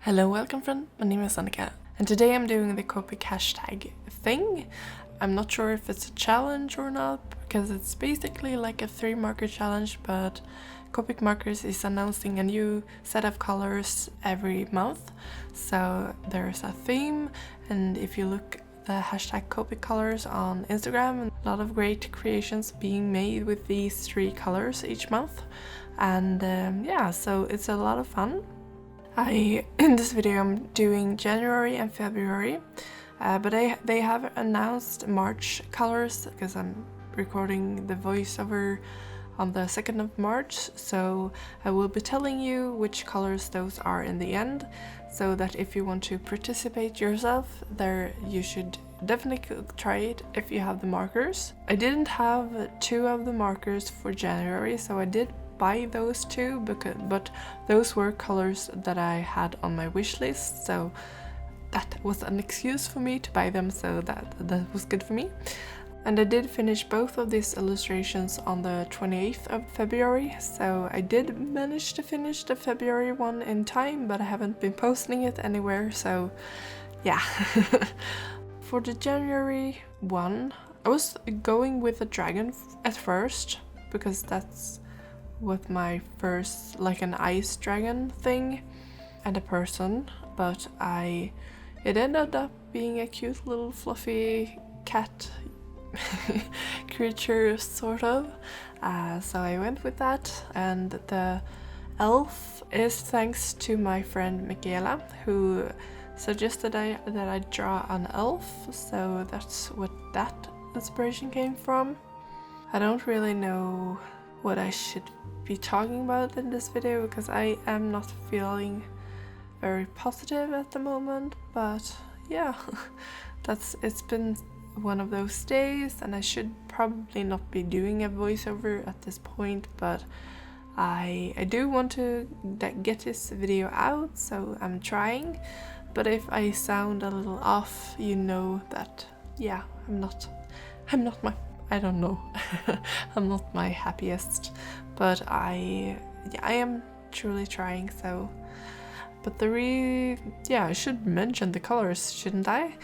Hello, welcome friend, my name is Annika, and today I'm doing the Copic hashtag thing. I'm not sure if it's a challenge or not, because it's basically like a 3-marker challenge, but Copic Markers is announcing a new set of colors every month. So there's a theme, and if you look the hashtag Copic colors on Instagram, a lot of great creations being made with these 3 colors each month. And yeah, so it's a lot of fun. In this video I'm doing January and February, but they have announced March colors because I'm recording the voiceover on the 2nd of March, so I will be telling you which colors those are in the end, so that if you want to participate yourself there, you should definitely try it if you have the markers. I didn't have 2 of the markers for January, so I did buy those 2, but those were colors that I had on my wish list, so that was an excuse for me to buy them, so that was good for me. And I did finish both of these illustrations on the 28th of February, so I did manage to finish the February one in time, but I haven't been posting it anywhere, so yeah. For the January one, I was going with a dragon at first, because that's with my first, like an ice dragon thing, and a person, but it ended up being a cute little fluffy cat creature, sort of, so I went with that. And the elf is thanks to my friend Michaela, who suggested that I draw an elf, so that's what that inspiration came from. I don't really know what I should be talking about in this video, because I am not feeling very positive at the moment, but yeah, it's been one of those days, and I should probably not be doing a voiceover at this point, but I do want to get this video out, so I'm trying. But if I sound a little off, you know that, yeah, I'm not I don't know. I'm not my happiest, but I am truly trying, so. But I should mention the colors, shouldn't I?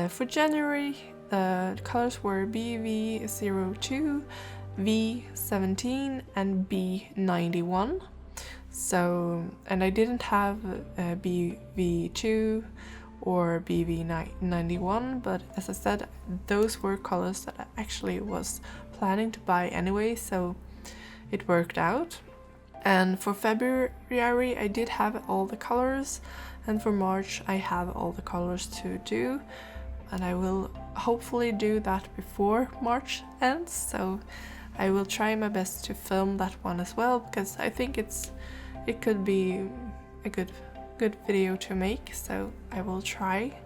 For January, the colors were BV02, V17 and B91. So, and I didn't have BV2 or BV91, but as I said, those were colors that I actually was planning to buy anyway, so it worked out. And for February I did have all the colors, and for March I have all the colors to do, and I will hopefully do that before March ends, so I will try my best to film that one as well, because I think it could be a good video to make, so I will try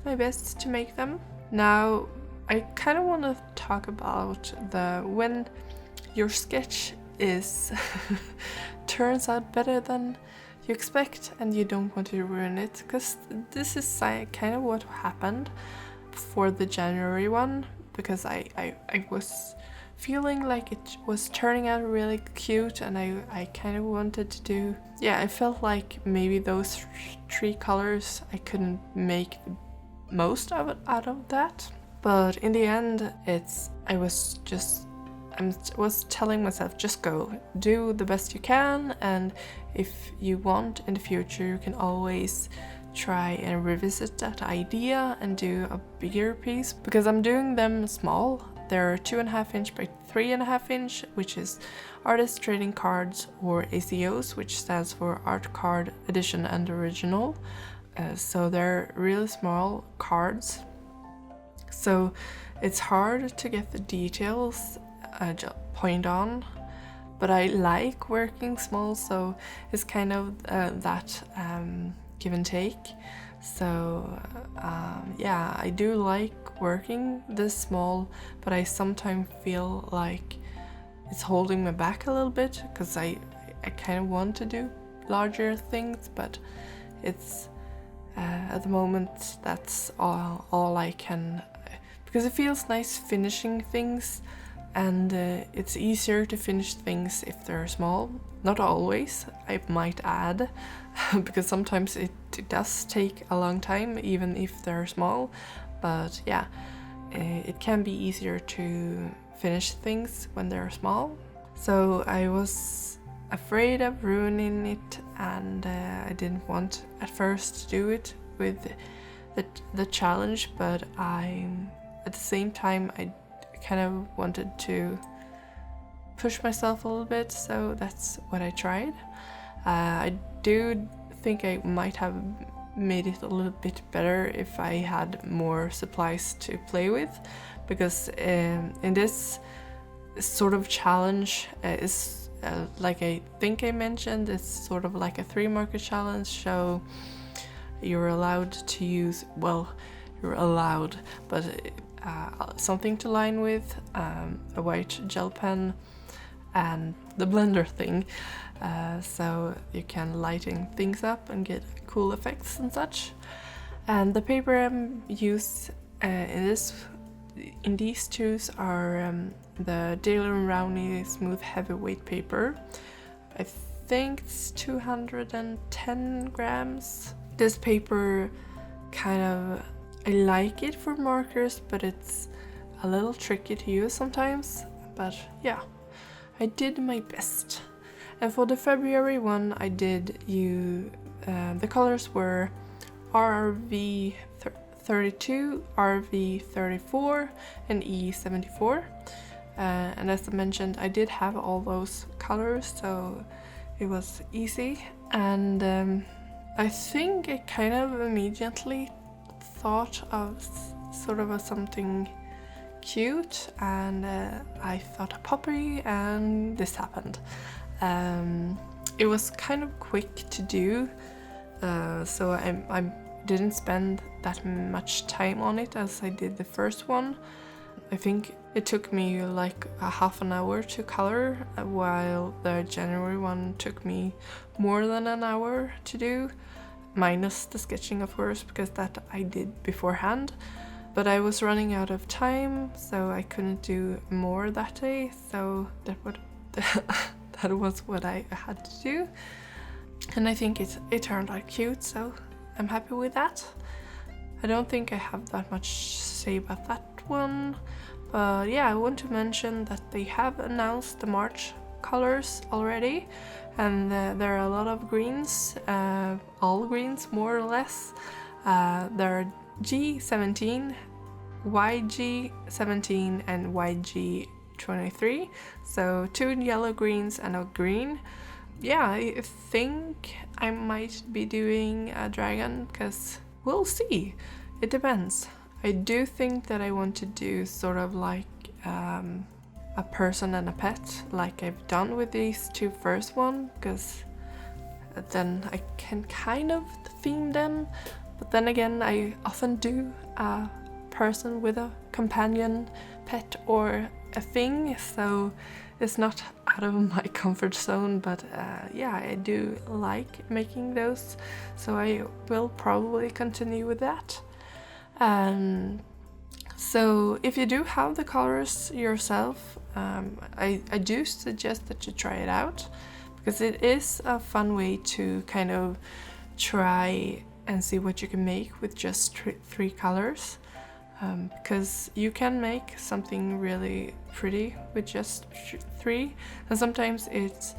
my best to make them. Now I kind of want to talk about when your sketch is turns out better than you expect and you don't want to ruin it, because this is kind of what happened for the January one, because I was feeling like it was turning out really cute, and I kind of wanted to do, I felt like maybe those 3 colors I couldn't make the most of it out of that. But in the end, I was telling myself, just go, do the best you can, and if you want in the future you can always try and revisit that idea and do a bigger piece, because I'm doing them small. They're 2.5 inch by 3.5 inch, which is Artist Trading Cards, or ACOs, which stands for Art Card Edition and Original. So they're really small cards, so it's hard to get the details point on, but I like working small, so it's kind of that give and take. So I do like working this small, but I sometimes feel like it's holding me back a little bit, because I kind of want to do larger things, but it's at the moment that's all I can, because it feels nice finishing things and it's easier to finish things if they're small. Not always, I might add, because sometimes it does take a long time even if they're small, but yeah, it can be easier to finish things when they're small. So I was afraid of ruining it, and I didn't want at first to do it with the challenge, but at the same time I kind of wanted to push myself a little bit, so that's what I tried. I do think I might have made it a little bit better if I had more supplies to play with, because in this sort of challenge is like I think I mentioned, it's sort of like a 3-marker challenge, so you're allowed to use, well, you're allowed, but something to line with, a white gel pen, and the blender thing, so you can lighten things up and get cool effects and such. And the paper I'm used in these two are the Daily Rowney Smooth Heavyweight paper. I think it's 210 grams. This paper kind of, I like it for markers, but it's a little tricky to use sometimes. But yeah, I did my best. And for the February one, I did the colors were RV32, RV34, and E74. And as I mentioned, I did have all those colors, so it was easy. And I think I kind of immediately thought of sort of something cute, and I thought a puppy, and this happened. It was kind of quick to do, so I didn't spend that much time on it as I did the first one. I think it took me like a half an hour to color, while the January one took me more than an hour to do, minus the sketching of course, because that I did beforehand. But I was running out of time, so I couldn't do more that day, so that was what I had to do. And I think it turned out cute, so I'm happy with that. I don't think I have that much to say about that one, but yeah, I want to mention that they have announced the March colors already, and there are a lot of greens, all greens more or less. There are G17, YG17, and YG23, so 2 yellow greens and a green. Yeah, I think I might be doing a dragon, because we'll see, it depends. I do think that I want to do sort of like a person and a pet, like I've done with these two first one, because then I can kind of theme them. But then again, I often do a person with a companion, pet, or a thing, so it's not out of my comfort zone, but yeah, I do like making those, so I will probably continue with that. So if you do have the colors yourself, I do suggest that you try it out, because it is a fun way to kind of try and see what you can make with just 3 colors, because you can make something really pretty with just 3, and sometimes it's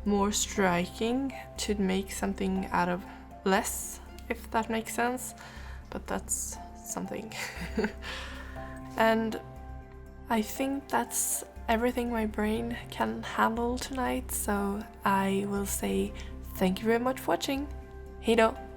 more striking to make something out of less, if that makes sense, but that's something. And I think that's everything my brain can handle tonight, so I will say thank you very much for watching. Hej då!